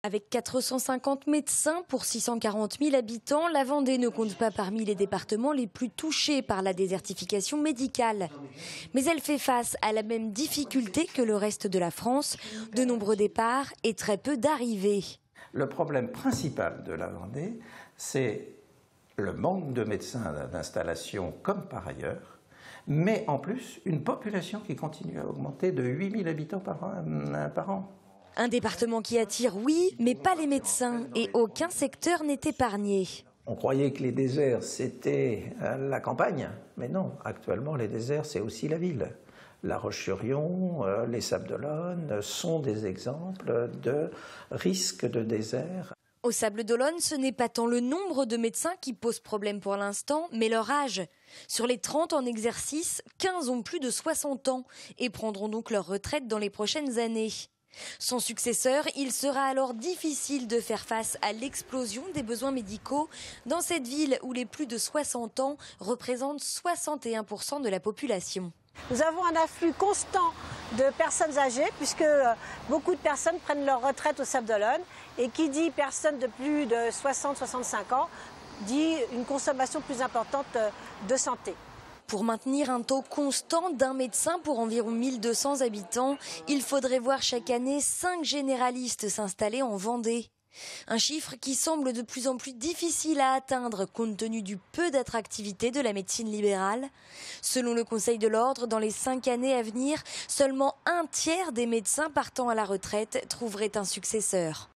Avec 450 médecins pour 640 000 habitants, la Vendée ne compte pas parmi les départements les plus touchés par la désertification médicale. Mais elle fait face à la même difficulté que le reste de la France, de nombreux départs et très peu d'arrivées. Le problème principal de la Vendée, c'est le manque de médecins d'installation comme par ailleurs, mais en plus une population qui continue à augmenter de 8 000 habitants par an. Un département qui attire, oui, mais pas les médecins, et aucun secteur n'est épargné. On croyait que les déserts, c'était la campagne, mais non, actuellement les déserts, c'est aussi la ville. La Roche-sur-Yon, les Sables d'Olonne sont des exemples de risques de désert. Aux Sables d'Olonne, ce n'est pas tant le nombre de médecins qui pose problème pour l'instant, mais leur âge. Sur les 30 en exercice, 15 ont plus de 60 ans et prendront donc leur retraite dans les prochaines années. Sans successeur, il sera alors difficile de faire face à l'explosion des besoins médicaux dans cette ville où les plus de 60 ans représentent 61% de la population. Nous avons un afflux constant de personnes âgées puisque beaucoup de personnes prennent leur retraite aux Sables d'Olonne et qui dit personnes de plus de 60-65 ans dit une consommation plus importante de santé. Pour maintenir un taux constant d'un médecin pour environ 1200 habitants, il faudrait voir chaque année 5 généralistes s'installer en Vendée. Un chiffre qui semble de plus en plus difficile à atteindre compte tenu du peu d'attractivité de la médecine libérale. Selon le Conseil de l'Ordre, dans les 5 années à venir, seulement un tiers des médecins partant à la retraite trouverait un successeur.